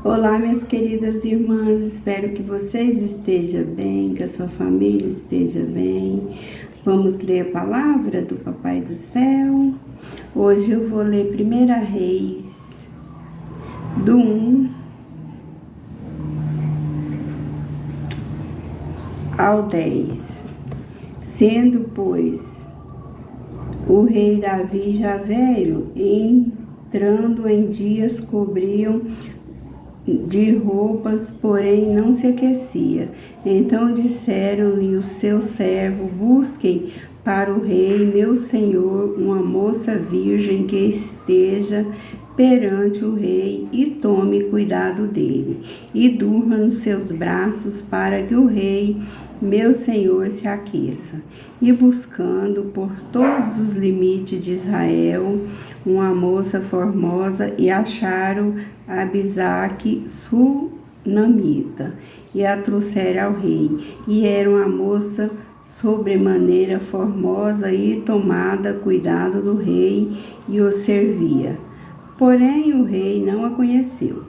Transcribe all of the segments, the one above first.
Olá, minhas queridas irmãs, espero que vocês estejam bem, que a sua família esteja bem. Vamos ler a palavra do Papai do Céu. Hoje eu vou ler 1 Reis, do 1 ao 10. Sendo, pois, o rei Davi já velho, entrando em dias, cobriam de roupas, porém não se aquecia. Então disseram-lhe o seu servo: busquem para o rei, meu senhor, uma moça virgem que esteja perante o rei e tome cuidado dele, e durma nos seus braços, para que o rei, meu senhor, se aqueça. E buscando por todos os limites de Israel uma moça formosa, e acharam Abisaque sunamita, e a trouxeram ao rei. E era uma moça sobremaneira formosa, e tomada cuidado do rei, e o servia. Porém o rei não a conheceu.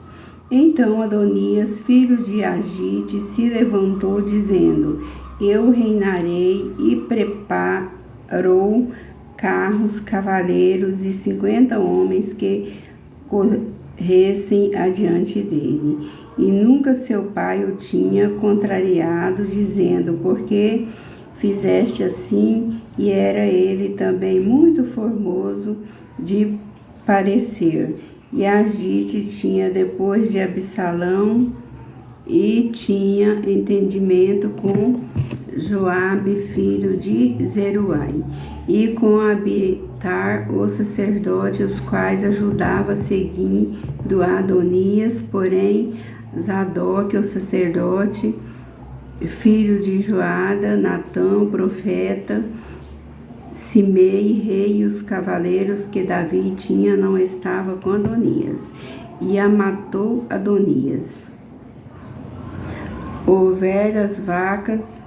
Então Adonias, filho de Agite, se levantou, dizendo: eu reinarei, e preparou carros, cavaleiros e 50 homens que corressem adiante dele. E nunca seu pai o tinha contrariado, dizendo: por que fizeste assim? E era ele também muito formoso de parecer. E Agite tinha depois de Absalão, e tinha entendimento com Joabe, filho de Zeruai, e com Abiatar, o sacerdote, os quais ajudava seguindo Adonias. Porém Zadok, o sacerdote, filho de Joada, Natã, profeta, Simei, rei, e os cavaleiros que Davi tinha não estavam com Adonias, e a matou Adonias. Ovelhas, vacas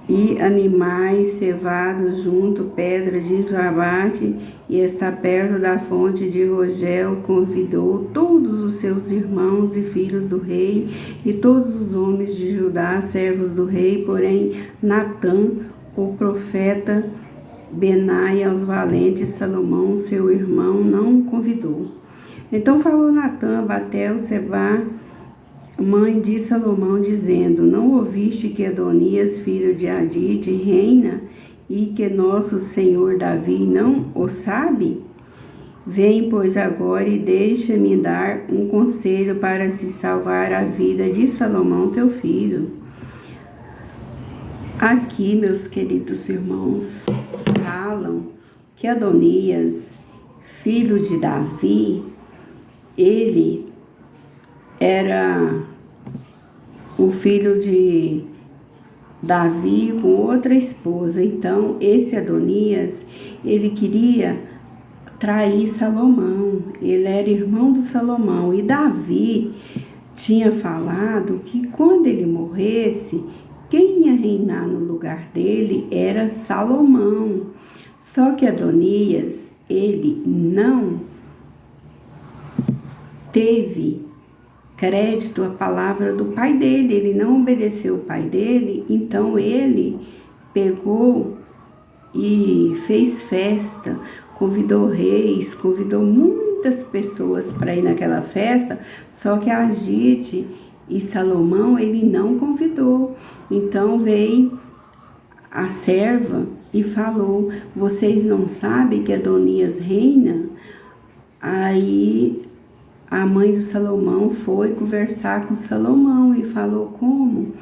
e animais cevados junto pedra de Zabate, e está perto da fonte de Rogel. Convidou todos os seus irmãos e filhos do rei, e todos os homens de Judá, servos do rei. Porém Natã, o profeta, Benaia, os valentes, Salomão, seu irmão, não convidou. Então falou Natã a Batel, Sebá, mãe de Salomão, dizendo: não ouviste que Adonias, filho de Agite, reina, e que nosso senhor Davi não o sabe? Vem, pois, agora, e deixa-me dar um conselho para se salvar a vida de Salomão, teu filho. Aqui, meus queridos irmãos, falam que Adonias, filho de Davi, ele era o filho de Davi com outra esposa. Então, esse Adonias, ele queria trair Salomão. Ele era irmão do Salomão. E Davi tinha falado que quando ele morresse, quem ia reinar no lugar dele era Salomão. Só que Adonias, ele não teve crédito à palavra do pai dele, ele não obedeceu o pai dele. Então ele pegou e fez festa, convidou reis, convidou muitas pessoas para ir naquela festa, só que Agite e Salomão ele não convidou. Então veio a serva e falou: vocês não sabem que Adonias reina? Aí a mãe do Salomão foi conversar com Salomão e falou: como?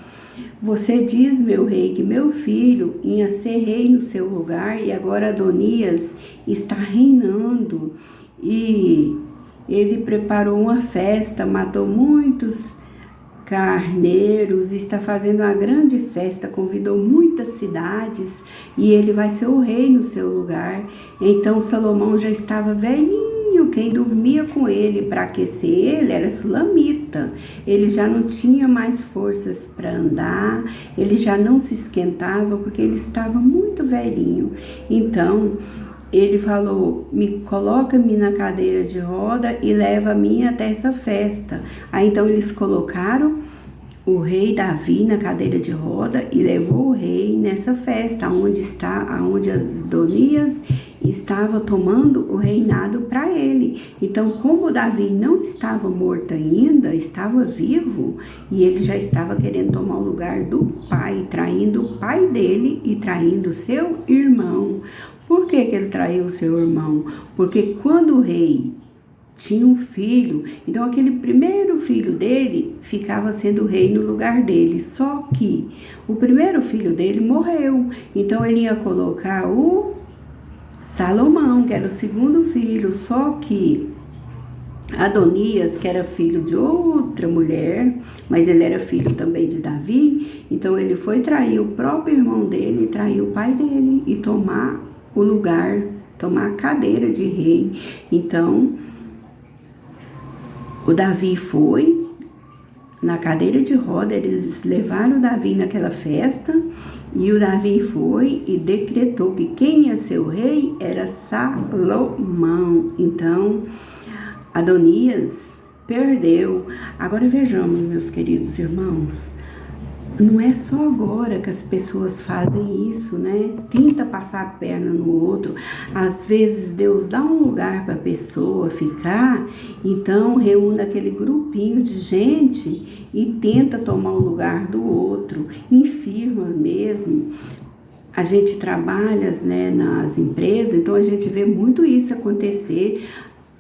Você diz, meu rei, que meu filho ia ser rei no seu lugar, e agora Adonias está reinando. E ele preparou uma festa, matou muitos carneiros, está fazendo uma grande festa, convidou muitas cidades, e ele vai ser o rei no seu lugar. Então Salomão já estava velhinho, quem dormia com ele para aquecer ele era sulamita. Ele já não tinha mais forças para andar, ele já não se esquentava porque ele estava muito velhinho. Então ele falou, coloca-me na cadeira de roda e leva-me até essa festa. Aí então eles colocaram o rei Davi na cadeira de roda e levou o rei nessa festa, onde Adonias estava tomando o reinado para ele. Então, como Davi não estava morto ainda, estava vivo, e ele já estava querendo tomar o lugar do pai, traindo o pai dele e traindo seu irmão. Por que ele traiu o seu irmão? Porque quando o rei tinha um filho, então aquele primeiro filho dele ficava sendo rei no lugar dele, só que o primeiro filho dele morreu, então ele ia colocar o Salomão, que era o segundo filho, só que Adonias, que era filho de outra mulher, mas ele era filho também de Davi, então ele foi trair o próprio irmão dele, trair o pai dele e tomar o lugar, tomar a cadeira de rei. Então o Davi foi na cadeira de roda, eles levaram o Davi naquela festa, e o Davi foi e decretou que quem ia ser o rei era Salomão. Então Adonias perdeu. Agora vejamos, meus queridos irmãos, não é só agora que as pessoas fazem isso, né? Tenta passar a perna no outro. Às vezes Deus dá um lugar para a pessoa ficar, então reúne aquele grupinho de gente e tenta tomar o lugar do outro, infirma mesmo. A gente trabalha, né, nas empresas, então a gente vê muito isso acontecer.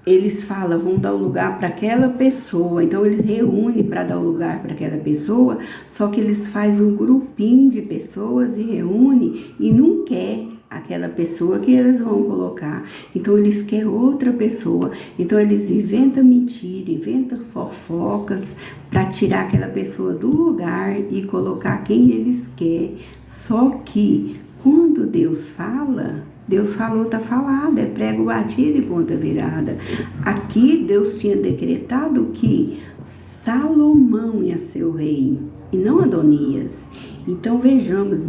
Eles falam, vão dar o lugar para aquela pessoa, então eles reúnem para dar o lugar para aquela pessoa, só que eles fazem um grupinho de pessoas e reúnem e não quer aquela pessoa que eles vão colocar, então eles querem outra pessoa, então eles inventam mentira, inventam fofocas para tirar aquela pessoa do lugar e colocar quem eles querem. Só que quando Deus falou, tá falado, é prego batido e ponta virada. Aqui Deus tinha decretado que Salomão ia ser o rei e não Adonias. Então vejamos,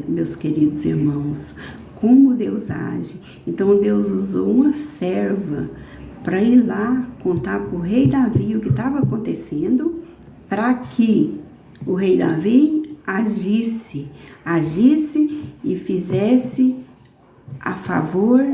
meus queridos irmãos, como Deus age. Então Deus usou uma serva para ir lá contar para o rei Davi o que estava acontecendo, para que o rei Davi agisse e fizesse a favor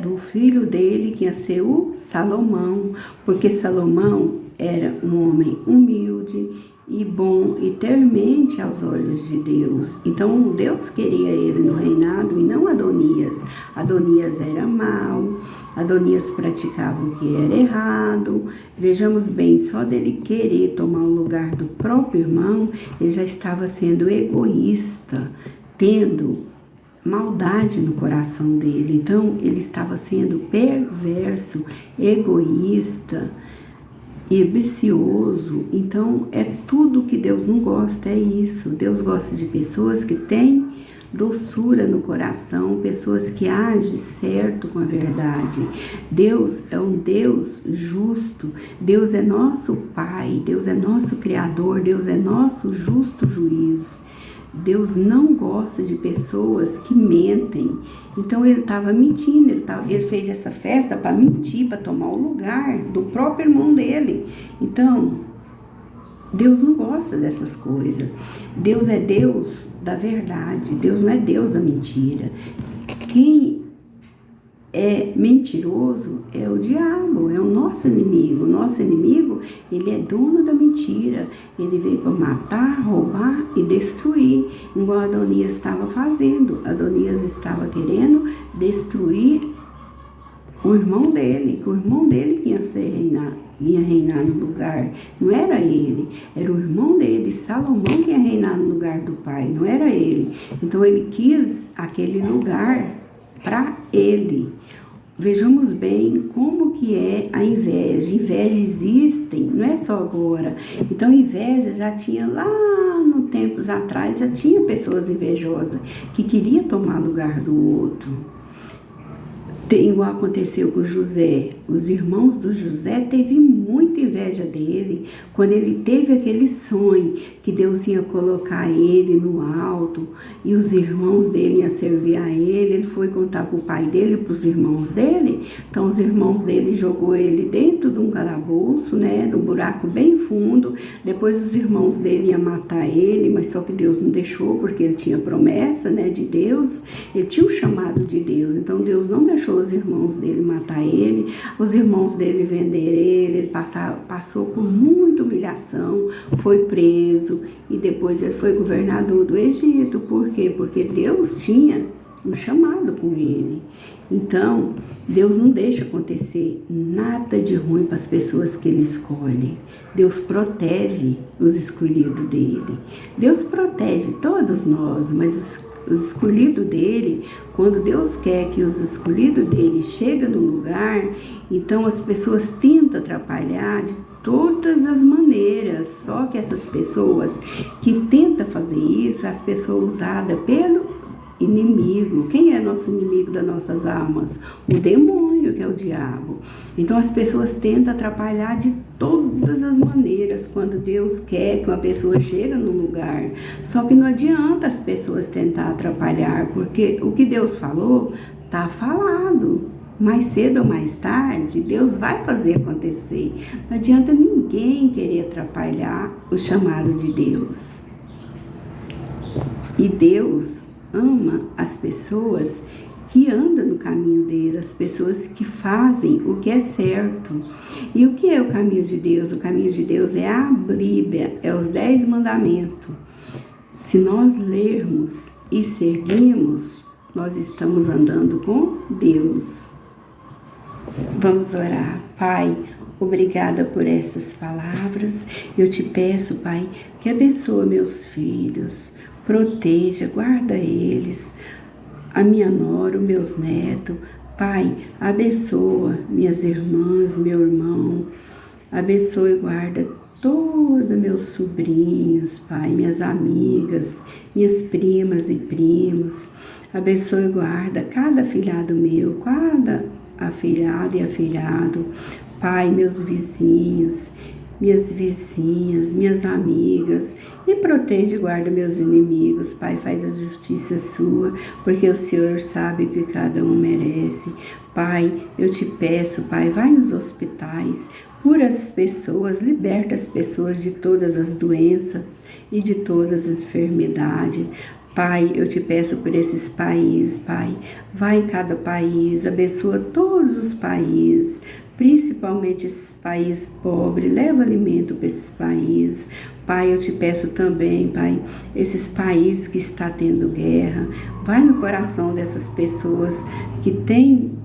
do filho dele, que ia ser o Salomão, porque Salomão era um homem humilde e bom e temente aos olhos de Deus. Então Deus queria ele no reinado e não Adonias. Adonias era mau, Adonias praticava o que era errado. Vejamos bem, só dele querer tomar o lugar do próprio irmão, ele já estava sendo egoísta, tendo maldade no coração dele. Então ele estava sendo perverso, egoísta e ambicioso. Então é tudo que Deus não gosta, é isso. Deus gosta de pessoas que têm doçura no coração, pessoas que agem certo com a verdade. Deus é um Deus justo, Deus é nosso Pai, Deus é nosso Criador, Deus é nosso justo juiz. Deus não gosta de pessoas que mentem. Então ele estava mentindo, ele fez essa festa para mentir, para tomar o lugar do próprio irmão dele. Então, Deus não gosta dessas coisas. Deus é Deus da verdade, Deus não é Deus da mentira. Quem é mentiroso é o diabo, é o nosso inimigo. O nosso inimigo, ele é dono da mentira. Ele veio para matar, roubar e destruir, igual Adonias estava fazendo. Adonias estava querendo destruir o irmão dele, que o irmão dele ia reinar no lugar. Não era ele, era o irmão dele, Salomão, que ia reinar no lugar do pai, não era ele. Então ele quis aquele lugar para ele. Vejamos bem como que é a inveja. Inveja existe, não é só agora. Então inveja já tinha lá no tempos atrás, já tinha pessoas invejosas que queriam tomar lugar do outro. Igual aconteceu com José. os irmãos do José teve muita inveja dele, quando ele teve aquele sonho que Deus ia colocar ele no alto e os irmãos dele iam servir a ele foi contar para o pai dele, para os irmãos dele. Então os irmãos dele jogou ele dentro de um calabouço, né, num buraco bem fundo. Depois os irmãos dele iam matar ele, mas só que Deus não deixou, porque ele tinha promessa, né, de Deus, ele tinha um chamado de Deus, então Deus não deixou os irmãos dele matar ele, os irmãos dele vender ele passou por muita humilhação, foi preso e depois ele foi governador do Egito. Por quê? Porque Deus tinha um chamado com ele. Então, Deus não deixa acontecer nada de ruim para as pessoas que ele escolhe. Deus protege os escolhidos dele. Deus protege todos nós, mas os escolhidos dele, quando Deus quer que os escolhidos dele cheguem no lugar, então as pessoas tentam atrapalhar de todas as maneiras. Só que essas pessoas que tentam fazer isso, as pessoas usadas pelo inimigo. Quem é nosso inimigo das nossas almas? O demônio, que é o diabo. Então as pessoas tentam atrapalhar de todas as maneiras quando Deus quer que uma pessoa chegue no lugar. Só que não adianta as pessoas tentar atrapalhar, porque o que Deus falou, está falado. Mais cedo ou mais tarde, Deus vai fazer acontecer. Não adianta ninguém querer atrapalhar o chamado de Deus. E Deus ama as pessoas que andam no caminho dele, as pessoas que fazem o que é certo. E o que é o caminho de Deus? O caminho de Deus é a Bíblia, é os 10 mandamentos. Se nós lermos e seguirmos, nós estamos andando com Deus. Vamos orar. Pai, obrigada por essas palavras. Eu te peço, Pai, que abençoe meus filhos, proteja, guarda eles, a minha nora, os meus netos. Pai, abençoa minhas irmãs, meu irmão, abençoe e guarda todos meus sobrinhos, Pai, minhas amigas, minhas primas e primos. Abençoe e guarda cada afilhado meu, cada afilhado e afilhado. Pai, meus vizinhos, minhas vizinhas, minhas amigas, e protege e guarda meus inimigos. Pai, faz a justiça sua, porque o Senhor sabe que cada um merece. Pai, eu te peço, Pai, vai nos hospitais, cura as pessoas, liberta as pessoas de todas as doenças e de todas as enfermidades. Pai, eu te peço por esses países, Pai, vai em cada país, abençoa todos os países, principalmente esses países pobres, leva alimento para esses países. Pai, eu te peço também, Pai, esses países que está tendo guerra, vai no coração dessas pessoas que têm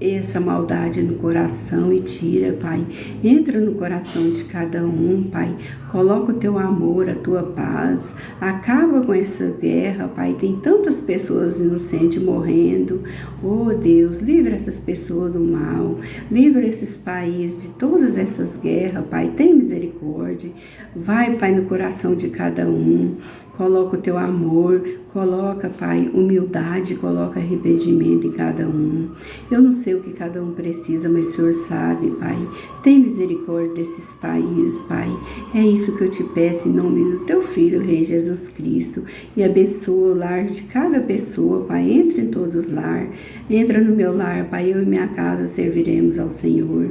essa maldade no coração e tira, Pai. Entra no coração de cada um, Pai. Coloca o teu amor, a tua paz. Acaba com essa guerra, Pai. Tem tantas pessoas inocentes morrendo. Oh, Deus, livra essas pessoas do mal. Livra esses países de todas essas guerras, Pai. Tem misericórdia. Vai, Pai, no coração de cada um. Coloca o teu amor, coloca, Pai, humildade, coloca arrependimento em cada um. Eu não sei o que cada um precisa, mas o Senhor sabe, Pai. Tem misericórdia desses países, Pai. É isso que eu te peço em nome do teu Filho, Rei Jesus Cristo. E abençoa o lar de cada pessoa, Pai. Entra em todos os lar. Entra no meu lar, Pai. Eu e minha casa serviremos ao Senhor.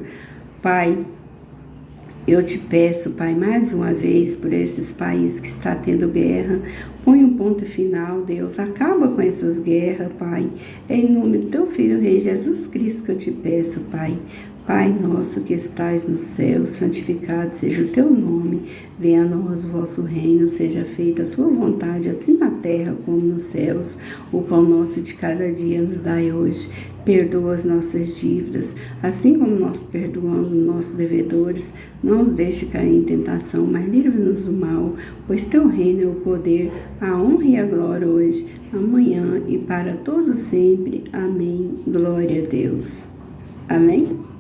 Pai, eu te peço, Pai, mais uma vez por esses países que está tendo guerra, põe um ponto final, Deus, acaba com essas guerras, Pai. É em nome do teu Filho, Rei Jesus Cristo, que eu te peço, Pai. Pai nosso que estais no céu, santificado seja o teu nome, venha a nós o vosso reino, seja feita a sua vontade, assim na terra como nos céus. O pão nosso de cada dia nos dai hoje. Perdoa as nossas dívidas, assim como nós perdoamos os nossos devedores. Não nos deixe cair em tentação, mas livra-nos do mal, pois teu reino é o poder, a honra e a glória hoje, amanhã e para todo sempre. Amém. Glória a Deus. Amém.